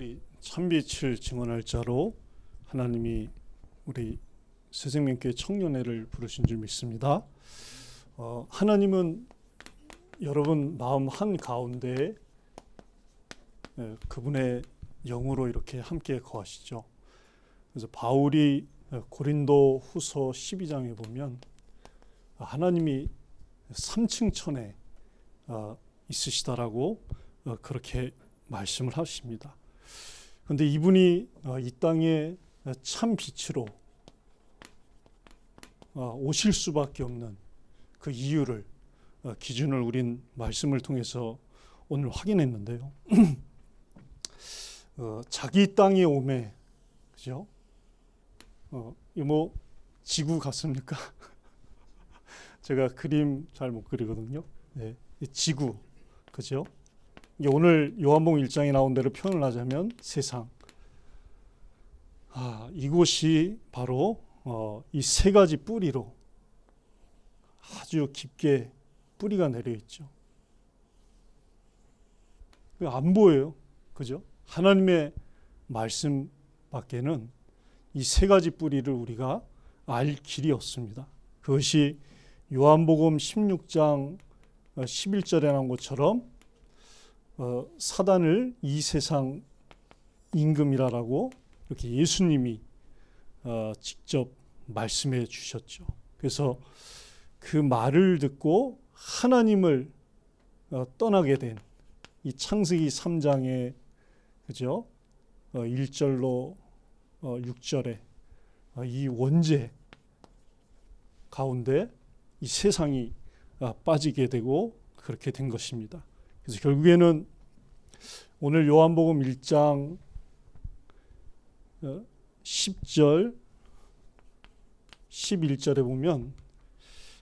우리 참빛을 증언할 자로 하나님이 우리 새생명교회 청년회를 부르신 줄 믿습니다. 하나님은 여러분 마음 한가운데 그분의 영으로 이렇게 함께 거하시죠. 그래서 바울이 고린도 후서 12장에 보면 하나님이 3층 천에 있으시다라고 그렇게 말씀을 하십니다. 그런데 이분이 이 땅에 참 빛으로 오실 수밖에 없는 그 이유를 기준을 우린 말씀을 통해서 오늘 확인했는데요. 자기 땅에 오매, 그죠? 뭐 지구 같습니까? 제가 그림 잘 못 그리거든요. 네, 지구, 그죠? 오늘 요한복음 1장에 나온 대로 표현을 하자면 세상. 이곳이 바로 이 세 가지 뿌리로 아주 깊게 뿌리가 내려 있죠. 안 보여요, 그죠? 하나님의 말씀 밖에는 이 세 가지 뿌리를 우리가 알 길이 없습니다. 그것이 요한복음 16장 11절에 나온 것처럼 사단을 이 세상 임금이라고 이렇게 예수님이 직접 말씀해 주셨죠. 그래서 그 말을 듣고 하나님을 떠나게 된 이 창세기 3장의 그죠? 1절로 6절에 이 원죄 가운데 이 세상이 빠지게 되고 그렇게 된 것입니다. 그래서 결국에는 오늘 요한복음 1장 10절 11절에 보면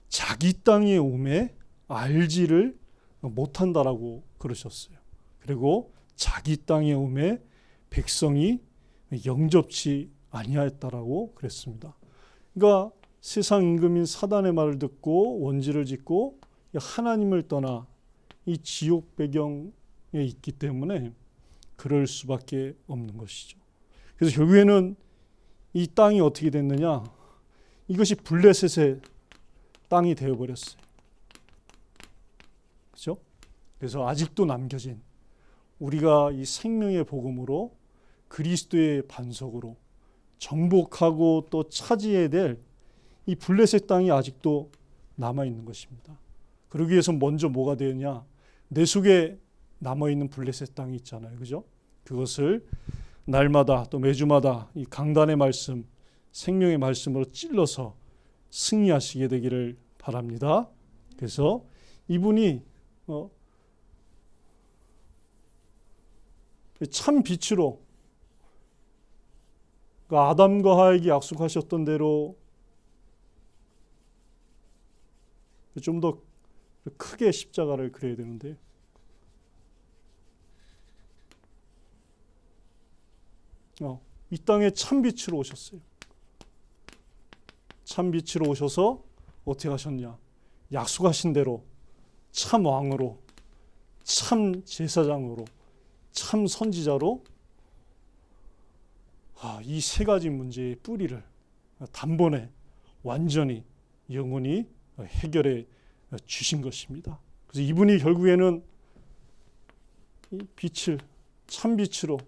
자기 땅에 오매 알지를 못한다라고 그러셨어요. 그리고 자기 땅에 오매 백성이 영접치 아니하였다라고 그랬습니다. 그러니까 세상 임금인 사단의 말을 듣고 원죄를 짓고 하나님을 떠나 이 지옥 배경에 있기 때문에 그럴 수밖에 없는 것이죠. 그래서 결국에는 이 땅이 어떻게 됐느냐? 이것이 블레셋의 땅이 되어버렸어요. 그렇죠? 그래서 아직도 남겨진 우리가 이 생명의 복음으로 그리스도의 반석으로 정복하고 또 차지해야 될 이 블레셋 땅이 아직도 남아있는 것입니다. 그러기 위해서 먼저 뭐가 되느냐? 내 속에 남아있는 블레셋 땅이 있잖아요. 그죠? 그것을 날마다 또 매주마다 이 강단의 말씀, 생명의 말씀으로 찔러서 승리하시게 되기를 바랍니다. 그래서 이분이 참 빛으로 아담과 하와에게 약속하셨던 대로 좀 더 크게 십자가를 그려야 되는데 이 땅에 참 빛으로 오셨어요. 참 빛으로 오셔서 어떻게 하셨냐? 약속하신 대로 참 왕으로, 참 제사장으로, 참 선지자로 이 세 가지 문제의 뿌리를 단번에 완전히 영원히 해결해 주신 것입니다. 그래서 이분이 결국에는 이 빛을 참 빛으로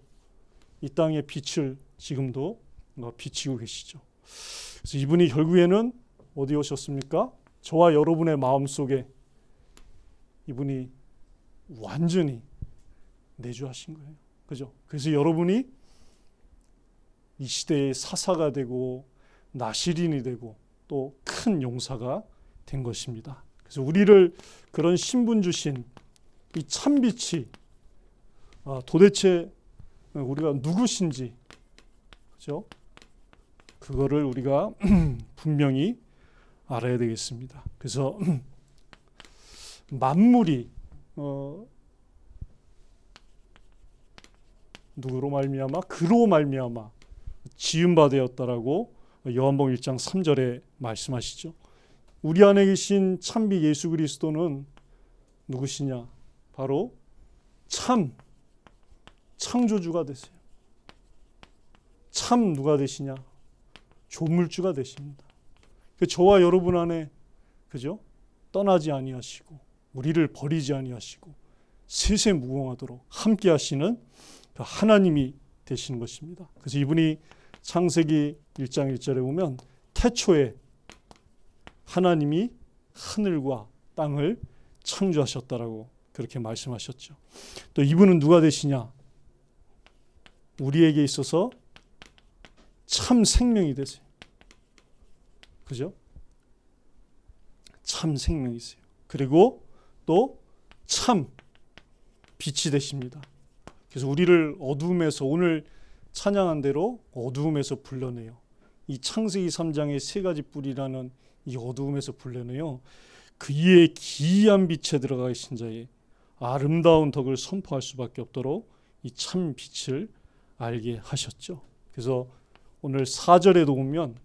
이 땅의 빛을 지금도 비치고 계시죠. 그래서 이분이 결국에는 어디 오셨습니까? 저와 여러분의 마음속에 이분이 완전히 내주하신 거예요. 그죠? 그래서 여러분이 이 시대의 사사가 되고 나시린이 되고 또 큰 용사가 된 것입니다. 그래서 우리를 그런 신분 주신 이 참빛이 도대체 우리가 누구신지, 그죠? 그거를 우리가 분명히 알아야 되겠습니다. 그래서 만물이 누구로 말미암아? 그로 말미암아 지은 바 되었다라고 요한복음 1장 3절에 말씀하시죠. 우리 안에 계신 참빛 예수 그리스도는 누구시냐? 바로 참 창조주가 되세요. 참 누가 되시냐? 조물주가 되십니다. 저와 여러분 안에 그죠? 떠나지 아니하시고 우리를 버리지 아니하시고 세세 무궁하도록 함께 하시는 그 하나님이 되시는 것입니다. 그래서 이분이 창세기 1장 1절에 보면 태초에 하나님이 하늘과 땅을 창조하셨다라고 그렇게 말씀하셨죠. 또 이분은 누가 되시냐? 우리에게 있어서 참 생명이 되세요. 그죠? 참 생명이세요. 그리고 또 참 빛이 되십니다. 그래서 우리를 어두움에서 오늘 찬양한 대로 어두움에서 불러내요. 이 창세기 3장의 세 가지 뿔이라는 이 어두움에서 불러내요. 그의 기이한 빛에 들어가 계신 자의 아름다운 덕을 선포할 수밖에 없도록 이 참 빛을 알게 하셨죠. 그래서 오늘 4절에도 보면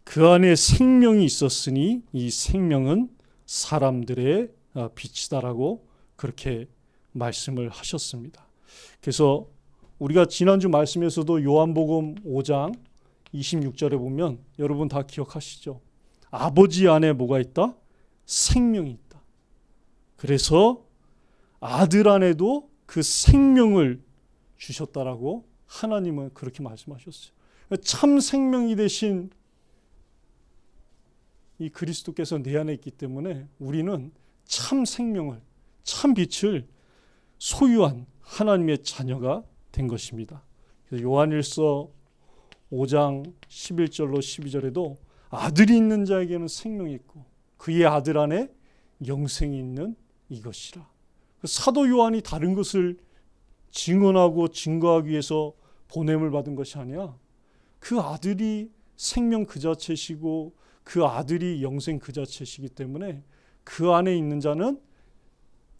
그 안에 생명이 있었으니 이 생명은 사람들의 빛이다라고 그렇게 말씀을 하셨습니다. 그래서 우리가 지난주 말씀에서도 요한복음 5장 26절에 보면 여러분 다 기억하시죠? 아버지 안에 뭐가 있다? 생명이 있다. 그래서 아들 안에도 그 생명을 주셨다라고 하나님은 그렇게 말씀하셨어요. 참 생명이 되신 이 그리스도께서 내 안에 있기 때문에 우리는 참 생명을, 참 빛을 소유한 하나님의 자녀가 된 것입니다. 그래서 요한일서 5장 11절로 12절에도 아들이 있는 자에게는 생명이 있고 그의 아들 안에 영생이 있는 이것이라. 사도 요한이 다른 것을 증언하고 증거하기 위해서 보냄을 받은 것이 아니야. 그 아들이 생명 그 자체시고 그 아들이 영생 그 자체시기 때문에 그 안에 있는 자는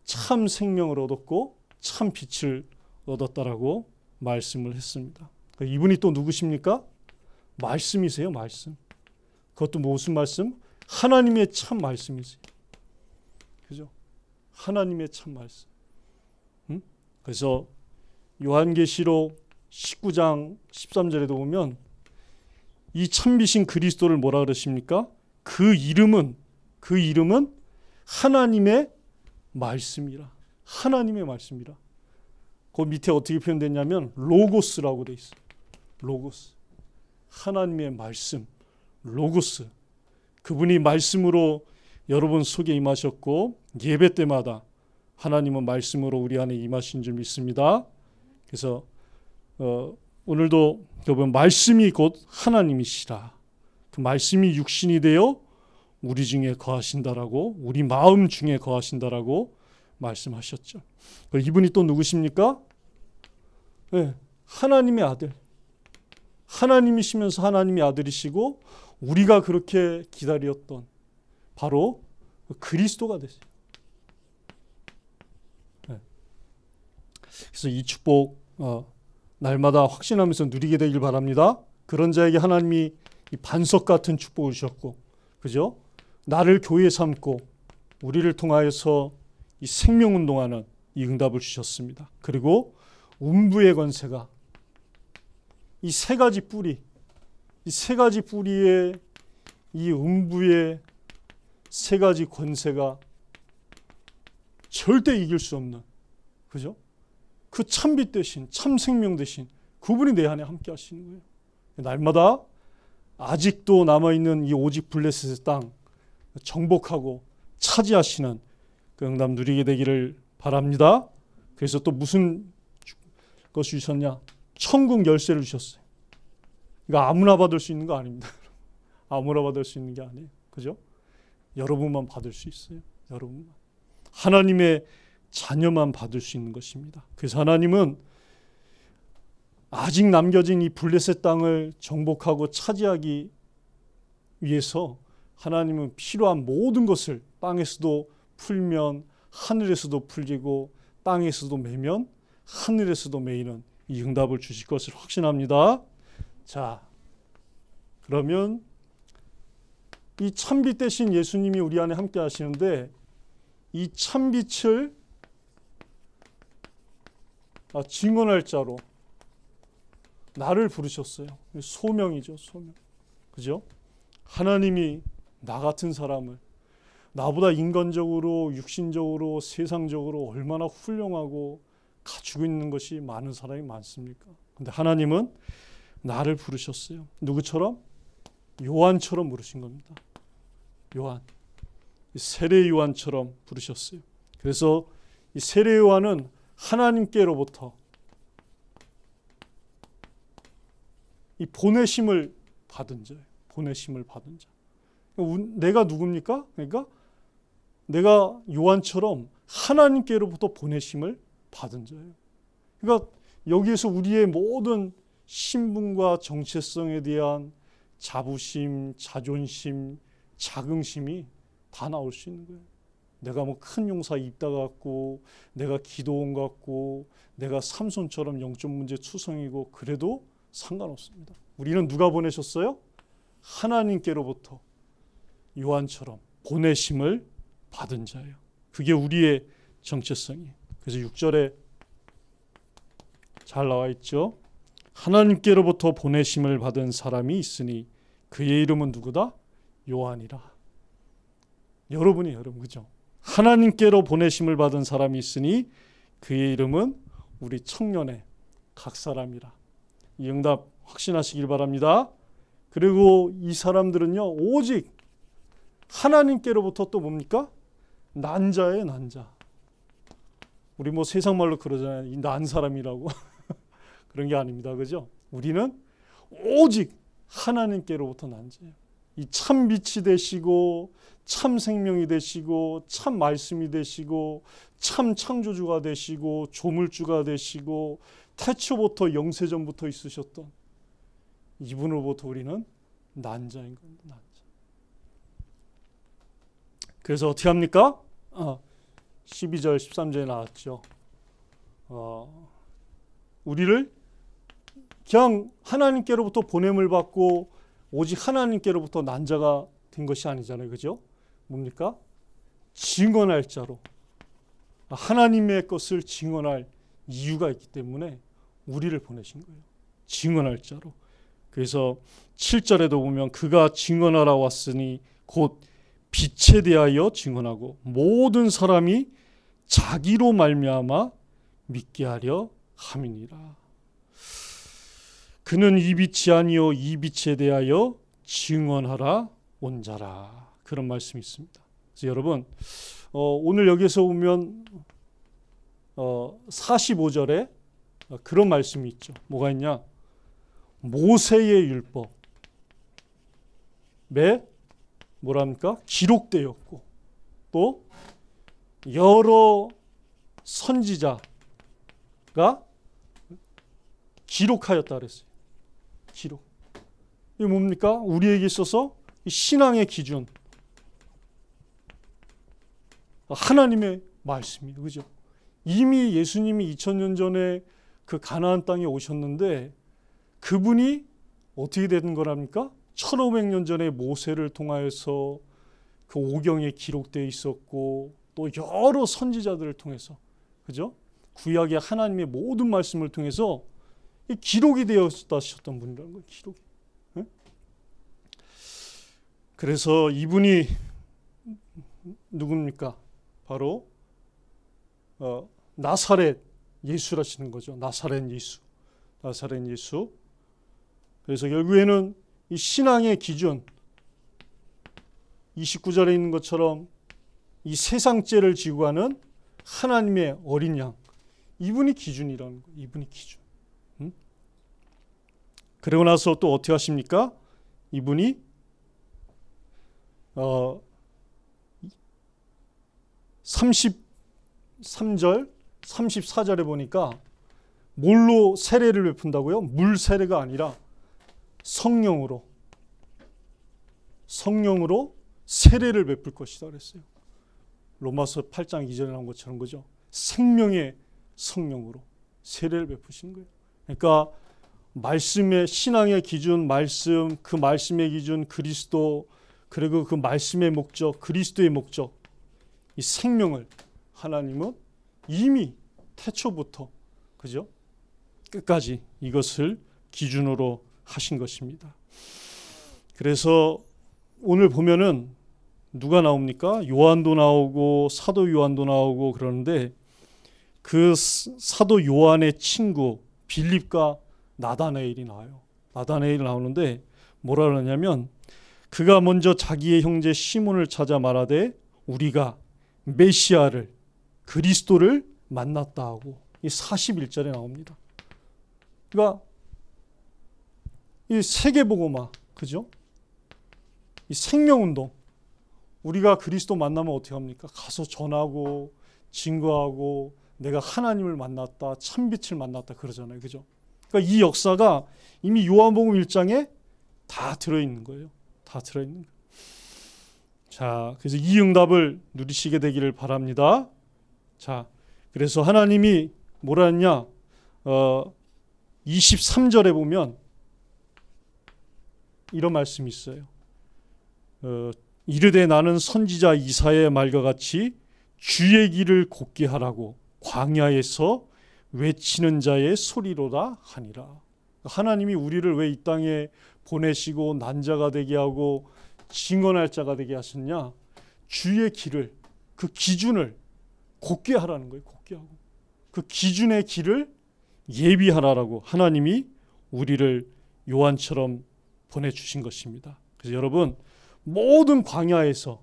참 생명을 얻었고 참 빛을 얻었다라고 말씀을 했습니다. 이분이 또 누구십니까? 말씀이세요, 말씀. 그것도 무슨 말씀? 하나님의 참 말씀이세요. 그죠? 하나님의 참 말씀. 그래서 요한계시록 19장 13절에도 보면 이 참빛인 그리스도를 뭐라 그러십니까? 그 이름은 하나님의 말씀이라. 하나님의 말씀이라. 그 밑에 어떻게 표현됐냐면 로고스라고 돼 있어요. 로고스. 하나님의 말씀. 로고스. 그분이 말씀으로 여러분 속에 임하셨고 예배 때마다 하나님은 말씀으로 우리 안에 임하신 줄 믿습니다. 그래서 오늘도 여러분 말씀이 곧 하나님이시라. 그 말씀이 육신이 되어 우리 중에 거하신다라고 우리 마음 중에 거하신다라고 말씀하셨죠. 이분이 또 누구십니까? 네, 하나님의 아들. 하나님이시면서 하나님의 아들이시고 우리가 그렇게 기다렸던 바로 그리스도가 되세요. 네. 그래서 이 축복 날마다 확신하면서 누리게 되길 바랍니다. 그런 자에게 하나님이 이 반석 같은 축복을 주셨고, 그죠? 나를 교회 삼고 우리를 통하여서 이 생명운동하는 이 응답을 주셨습니다. 그리고 음부의 권세가 이 세 가지 뿌리, 이 세 가지 뿌리의 이 음부의 세 가지 권세가 절대 이길 수 없는, 그죠? 그 참빛 대신, 참 생명 대신 그분이 내 안에 함께 하시는 거예요. 날마다 아직도 남아있는 이 오직 블레셋의 땅 정복하고 차지하시는 그 응답 누리게 되기를 바랍니다. 그래서 또 무슨 것을 주셨냐? 천국 열쇠를 주셨어요. 이거 아무나 받을 수 있는 거 아닙니다. 아무나 받을 수 있는 게 아니에요. 그죠? 여러분만 받을 수 있어요. 여러분만. 하나님의 자녀만 받을 수 있는 것입니다. 그래서 하나님은 아직 남겨진 이 블레셋 땅을 정복하고 차지하기 위해서 하나님은 필요한 모든 것을 땅에서도 풀면 하늘에서도 풀리고 땅에서도 매면 하늘에서도 매이는 이 응답을 주실 것을 확신합니다. 자, 그러면 이 참빛 대신 예수님이 우리 안에 함께 하시는데 이 참빛을 증언할 자로 나를 부르셨어요. 소명이죠, 소명. 그죠? 하나님이 나 같은 사람을, 나보다 인간적으로, 육신적으로, 세상적으로 얼마나 훌륭하고 가지고 있는 것이 많은 사람이 많습니까? 근데 하나님은 나를 부르셨어요. 누구처럼? 요한처럼 부르신 겁니다. 요한. 세례 요한처럼 부르셨어요. 그래서 이 세례 요한은 하나님께로부터 이 보내심을 받은 자예요. 보내심을 받은 자. 내가 누굽니까? 그러니까 내가 요한처럼 하나님께로부터 보내심을 받은 자예요. 그러니까 여기에서 우리의 모든 신분과 정체성에 대한 자부심, 자존심, 자긍심이 다 나올 수 있는 거예요. 내가 뭐 큰 용사 입다 같고, 내가 기도원 같고, 내가 삼손처럼 영적 문제 투성이고 그래도 상관없습니다. 우리는 누가 보내셨어요? 하나님께로부터 요한처럼 보내심을 받은 자예요. 그게 우리의 정체성이에요. 그래서 6절에 잘 나와 있죠. 하나님께로부터 보내심을 받은 사람이 있으니 그의 이름은 누구다? 요한이라. 여러분이 그죠? 하나님께로 보내심을 받은 사람이 있으니 그의 이름은 우리 청년의 각 사람이라. 이 응답 확신하시길 바랍니다. 그리고 이 사람들은요, 오직 하나님께로부터 또 뭡니까? 난자예요, 난자. 우리 뭐 세상 말로 그러잖아요. 이 난 사람이라고. 그런 게 아닙니다. 그죠? 우리는 오직 하나님께로부터 난 자예요. 이 참 빛이 되시고 참 생명이 되시고 참 말씀이 되시고 참 창조주가 되시고 조물주가 되시고 태초부터 영세전부터 있으셨던 이분으로부터 우리는 난 자인 겁니다. 난 자. 그래서 어떻게 합니까? 12절 13절에 나왔죠. 우리를 그냥 하나님께로부터 보냄을 받고 오직 하나님께로부터 난 자가 된 것이 아니잖아요. 그죠? 뭡니까? 증언할 자로. 하나님의 것을 증언할 이유가 있기 때문에 우리를 보내신 거예요. 증언할 자로. 그래서 7절에도 보면 그가 증언하러 왔으니 곧 빛에 대하여 증언하고 모든 사람이 자기로 말미암아 믿게 하려 함이니라. 그는 이 빛이 아니요 이 빛에 대하여 증언하라 온 자라. 그런 말씀이 있습니다. 그래서 여러분 오늘 여기서 보면 45절에 그런 말씀이 있죠. 뭐가 있냐? 모세의 율법에 뭐랍니까? 기록되었고 또 여러 선지자가 기록하였다 그랬어요. 기록. 이게 뭡니까? 우리에게 있어서 신앙의 기준, 하나님의 말씀이에요. 그죠? 이미 예수님이 2000년 전에 그 가나안 땅에 오셨는데 그분이 어떻게 되는 거랍니까? 1500년 전에 모세를 통하여서 그 오경에 기록되어 있었고 또 여러 선지자들을 통해서, 그죠? 구약의 하나님의 모든 말씀을 통해서 기록이 되었다 하셨던 분이라는 거예요. 기록이. 네? 그래서 이분이 누굽니까? 바로 나사렛 예수라시는 거죠. 나사렛 예수. 나사렛 예수. 그래서 결국에는 이 신앙의 기준 29절에 있는 것처럼 이 세상죄를 지고 가는 하나님의 어린 양, 이분이 기준이라는 거예요. 이분이 기준. 그러고 나서 또 어떻게 하십니까? 이분이 33절, 34절에 보니까 뭘로 세례를 베푼다고요? 물 세례가 아니라 성령으로 세례를 베풀 것이다 그랬어요. 로마서 8장 2절에 나온 것처럼, 그죠? 생명의 성령으로 세례를 베푸신 거예요. 그러니까 말씀의 신앙의 기준, 말씀, 그 말씀의 기준 그리스도, 그리고 그 말씀의 목적, 그리스도의 목적, 이 생명을 하나님은 이미 태초부터, 그죠? 끝까지 이것을 기준으로 하신 것입니다. 그래서 오늘 보면은 누가 나옵니까? 요한도 나오고 사도 요한도 나오고 그러는데 그 사도 요한의 친구 빌립과 나다나엘이 나와요. 나다나엘이 나오는데 뭐라 그러냐면 그가 먼저 자기의 형제 시몬을 찾아 말하되 우리가 메시아를 그리스도를 만났다 하고 이 41절에 나옵니다. 그러니까 이 세계복음화, 그죠? 이 생명운동, 우리가 그리스도 만나면 어떻게 합니까? 가서 전하고 증거하고 내가 하나님을 만났다, 참빛을 만났다 그러잖아요, 그죠? 그러니까 이 역사가 이미 요한복음 1장에 다 들어있는 거예요. 다 들어있는 거예요. 자, 그래서 이 응답을 누리시게 되기를 바랍니다. 자, 그래서 하나님이 뭐라 했냐? 23절에 보면 이런 말씀이 있어요. 이르되 나는 선지자 이사야의 말과 같이 주의 길을 곧게 하라고 광야에서 외치는 자의 소리로다 하니라. 하나님이 우리를 왜 이 땅에 보내시고 난자가 되게 하고 증언할 자가 되게 하셨냐? 주의 길을, 그 기준을 곧게 하라는 거예요. 곧게 하고 그 기준의 길을 예비하라라고 하나님이 우리를 요한처럼 보내주신 것입니다. 그래서 여러분 모든 광야에서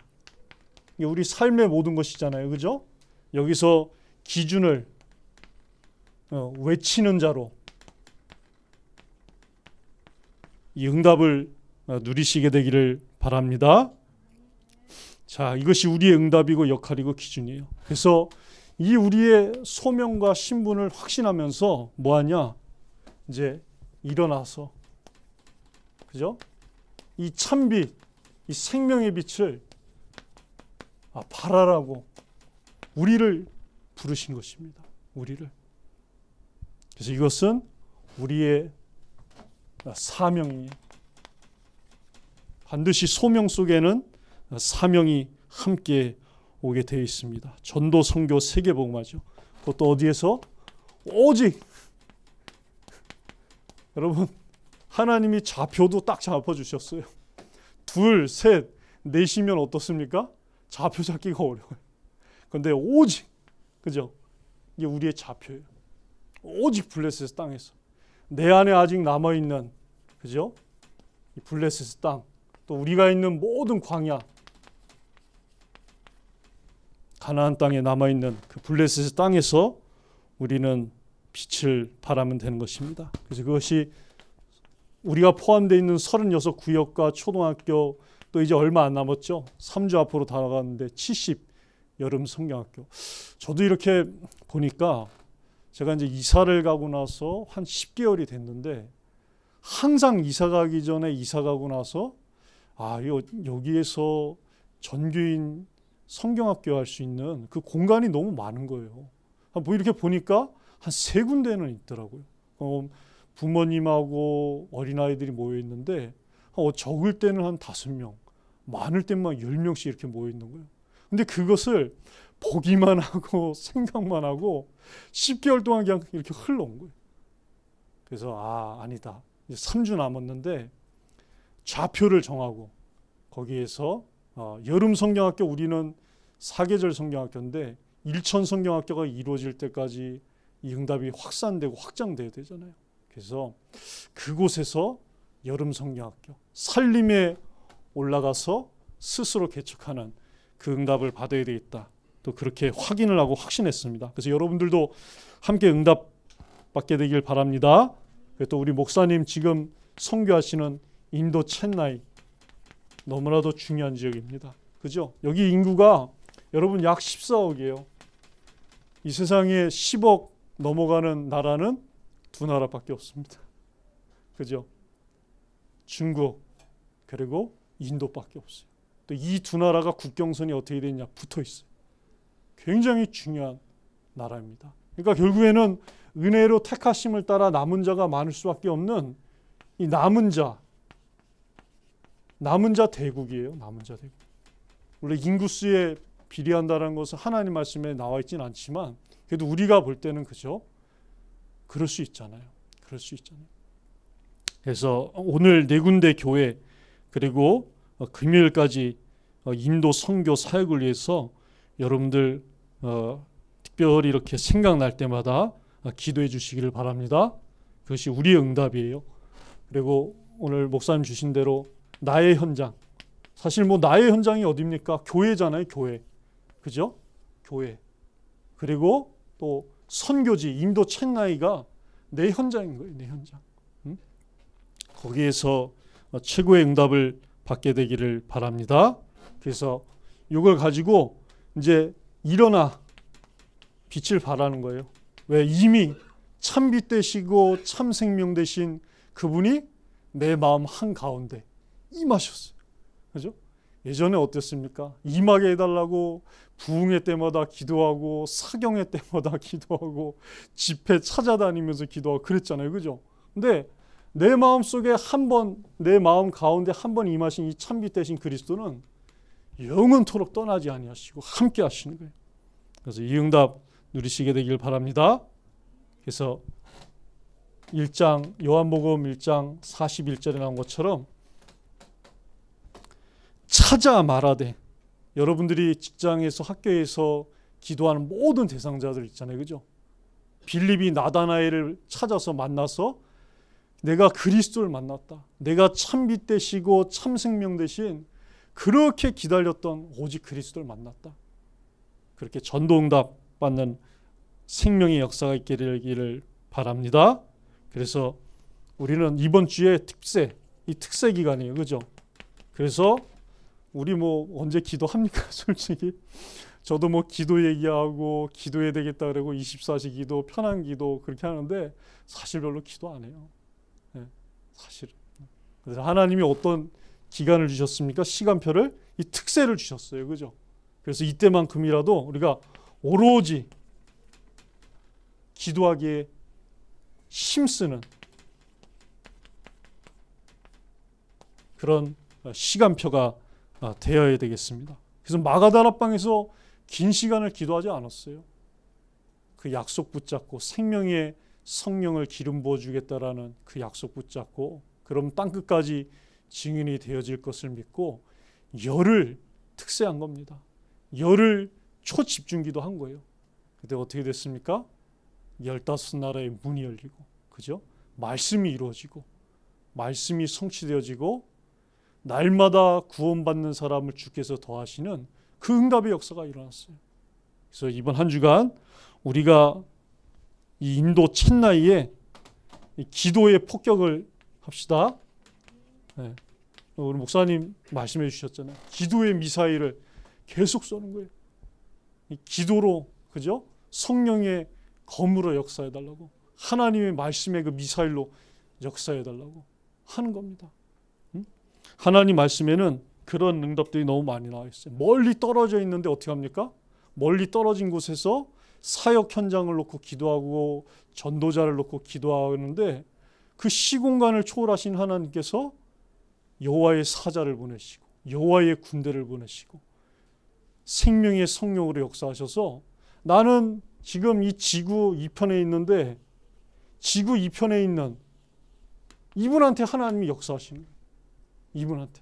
우리 삶의 모든 것이잖아요, 그죠? 여기서 기준을 외치는 자로 이 응답을 누리시게 되기를 바랍니다. 자, 이것이 우리의 응답이고 역할이고 기준이에요. 그래서 이 우리의 소명과 신분을 확신하면서 뭐하냐? 이제 일어나서, 그죠? 이 참빛, 이 생명의 빛을 발하라고 우리를 부르신 것입니다. 우리를. 그래서 이것은 우리의 사명이에요. 반드시 소명 속에는 사명이 함께 오게 되어 있습니다. 전도, 선교, 세계복음화죠. 그것도 어디에서? 오직 여러분 하나님이 좌표도 딱 잡아주셨어요. 둘, 셋, 넷이면 어떻습니까? 좌표 잡기가 어려워요. 그런데 오직, 그죠? 이게 우리의 좌표예요. 오직 블레셋 땅에서 내 안에 아직 남아있는, 그죠? 이 블레셋 땅, 또 우리가 있는 모든 광야, 가나안 땅에 남아있는 그 블레셋 땅에서 우리는 빛을 발하면 되는 것입니다. 그래서 그것이 우리가 포함되어 있는 36구역과 초등학교, 또 이제 얼마 안 남았죠. 3주 앞으로 다가갔는데 70 여름 성경학교. 저도 이렇게 보니까 제가 이제 이사를 가고 나서 한 10개월이 됐는데 항상 이사 가기 전에 이사 가고 나서 여기에서 전교인 성경학교 할 수 있는 그 공간이 너무 많은 거예요. 뭐 이렇게 보니까 한 3군데는 있더라고요. 부모님하고 어린아이들이 모여 있는데 적을 때는 한 5명, 많을 때만 10명씩 이렇게 모여 있는 거예요. 근데 그것을 보기만 하고 생각만 하고 10개월 동안 그냥 이렇게 흘러온 거예요. 그래서 아니다. 이제 3주 남았는데 좌표를 정하고 거기에서 여름 성경학교, 우리는 사계절 성경학교인데 일천 성경학교가 이루어질 때까지 이 응답이 확산되고 확장돼야 되잖아요. 그래서 그곳에서 여름 성경학교, 살림에 올라가서 스스로 개척하는 그 응답을 받아야 되겠다. 또 그렇게 확인을 하고 확신했습니다. 그래서 여러분들도 함께 응답 받게 되길 바랍니다. 또 우리 목사님 지금 선교하시는 인도 첸나이, 너무나도 중요한 지역입니다. 그죠? 여기 인구가 여러분 약 14억이에요. 이 세상에 10억 넘어가는 나라는 2나라밖에 없습니다. 그죠? 중국 그리고 인도밖에 없어요. 또 이 2나라가 국경선이 어떻게 되냐 붙어 있어요. 굉장히 중요한 나라입니다. 그러니까 결국에는 은혜로 택하심을 따라 남은 자가 많을 수밖에 없는 이 남은 자 대국이에요. 남은 자 대국. 원래 인구수에 비례한다는 것은 하나님 말씀에 나와 있지는 않지만 그래도 우리가 볼 때는 그죠? 그럴 수 있잖아요. 그럴 수 있잖아요. 그래서 오늘 네 군데 교회 그리고 금요일까지 인도 선교 사역을 위해서 여러분들 특별히 이렇게 생각날 때마다 기도해 주시기를 바랍니다. 그것이 우리의 응답이에요. 그리고 오늘 목사님 주신 대로 나의 현장, 사실 뭐 나의 현장이 어디입니까? 교회잖아요. 교회. 그죠? 교회. 그리고 또 선교지 인도 첸나이가 내 현장인 거예요. 내 현장. 거기에서 최고의 응답을 받게 되기를 바랍니다. 그래서 이걸 가지고 이제 일어나 빛을 발하는 거예요. 왜? 이미 참빛 되시고 참 생명 되신 그분이 내 마음 한가운데 임하셨어요. 그죠? 예전에 어땠습니까? 임하게 해달라고 부흥회 때마다 기도하고 사경회 때마다 기도하고 집회 찾아다니면서 기도하고 그랬잖아요. 그죠? 근데 내 마음 속에 내 마음 가운데 한 번 임하신 이 참빛 되신 그리스도는 영원토록 떠나지 아니하시고 함께 하시는 거예요. 그래서 이 응답 누리시게 되길 바랍니다. 그래서 1장 요한복음 1장 41절에 나온 것처럼 찾아 말하되, 여러분들이 직장에서 학교에서 기도하는 모든 대상자들 있잖아요. 그죠? 빌립이 나다나엘을 찾아서 만나서 내가 그리스도를 만났다. 내가 참빛 되시고 참 생명 되신 그렇게 기다렸던 오직 그리스도를 만났다. 그렇게 전도응답 받는 생명의 역사가 있기를 바랍니다. 그래서 우리는 이번 주에 이 특세 기간이에요. 그죠? 그래서 우리 뭐 언제 기도합니까? 솔직히 저도 뭐 기도 얘기하고 기도해야 되겠다 그러고 24시 기도, 편안 기도 그렇게 하는데 사실 별로 기도 안 해요. 네, 사실. 그래서 하나님이 어떤 기간을 주셨습니까? 시간표를, 이 특세를 주셨어요. 그죠? 그래서 이때만큼이라도 우리가 오로지 기도하기에 힘쓰는 그런 시간표가 되어야 되겠습니다. 그래서 마가다락방에서 긴 시간을 기도하지 않았어요. 그 약속 붙잡고 생명의 성령을 기름 부어주겠다라는 그 약속 붙잡고, 그럼 땅끝까지 증인이 되어질 것을 믿고 열흘 특세한 겁니다. 열흘 초집중기도 한 거예요. 그때 어떻게 됐습니까? 15나라의 문이 열리고, 그죠? 말씀이 이루어지고, 말씀이 성취되어지고, 날마다 구원받는 사람을 주께서 더하시는 그 응답의 역사가 일어났어요. 그래서 이번 한 주간 우리가 이 인도 첸나이에 기도의 폭격을 합시다. 네. 우리 목사님 말씀해 주셨잖아요. 기도의 미사일을 계속 쏘는 거예요. 이 기도로, 그죠? 성령의 검으로 역사해 달라고, 하나님의 말씀의 그 미사일로 역사해 달라고 하는 겁니다. 하나님 말씀에는 그런 응답들이 너무 많이 나와 있어요. 멀리 떨어져 있는데 어떻게 합니까? 멀리 떨어진 곳에서 사역 현장을 놓고 기도하고 전도자를 놓고 기도하는데, 그 시공간을 초월하신 하나님께서 여호와의 사자를 보내시고 여호와의 군대를 보내시고 생명의 성령으로 역사하셔서, 나는 지금 이 지구 2편에 있는데 지구 2편에 있는 이분한테 하나님이 역사하시는 거예요. 이분한테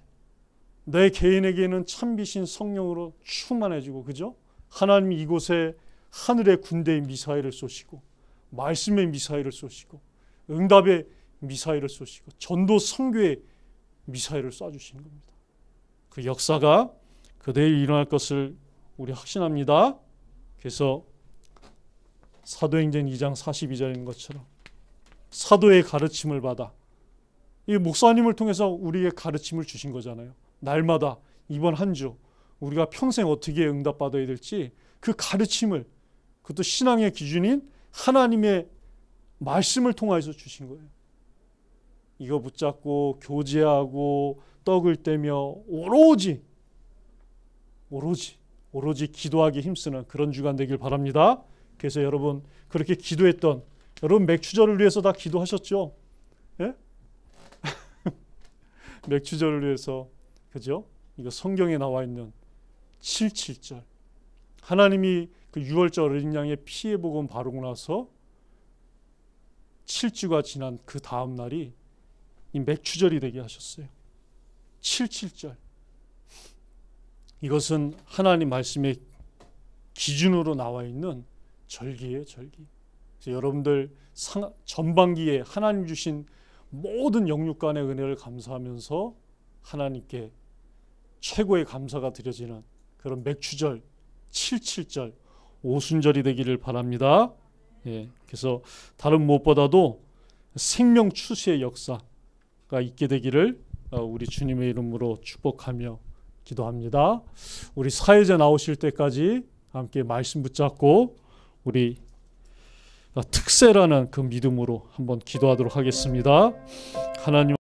내 개인에게는 참비신 성령으로 충만해지고, 그죠? 하나님이 이곳에 하늘의 군대의 미사일을 쏘시고 말씀의 미사일을 쏘시고 응답의 미사일을 쏘시고 전도 선교의 미사일을 쏴주시는 겁니다. 그 역사가 그대로 일어날 것을 우리 확신합니다. 그래서 사도행전 2장 42절인 것처럼 사도의 가르침을 받아, 이 목사님을 통해서 우리에게 가르침을 주신 거잖아요. 날마다 이번 한 주 우리가 평생 어떻게 응답받아야 될지 그 가르침을, 그것도 신앙의 기준인 하나님의 말씀을 통해서 주신 거예요. 이거 붙잡고 교제하고 떡을 떼며 오로지 기도하기 힘쓰는 그런 주간 되길 바랍니다. 그래서 여러분 그렇게 기도했던, 여러분 맥추절을 위해서 다 기도하셨죠? 예? 맥추절을 위해서, 그죠? 이거 성경에 나와 있는 7.7절, 하나님이 그 6월절 어린 양의 피의 복음 바르고 나서 7주가 지난 그 다음 날이 이 맥추절이 되게 하셨어요. 7.7절. 이것은 하나님 말씀의 기준으로 나와 있는 절기예요, 절기. 그래서 여러분들 전반기에 하나님 주신 모든 영육간의 은혜를 감사하면서 하나님께 최고의 감사가 드려지는 그런 맥추절, 7.7절, 오순절이 되기를 바랍니다. 예, 그래서 다른 무엇보다도 생명 추수의 역사가 있게 되기를 우리 주님의 이름으로 축복하며 기도합니다. 우리 사회자 나오실 때까지 함께 말씀 붙잡고 우리 특세라는 그 믿음으로 한번 기도하도록 하겠습니다. 하나님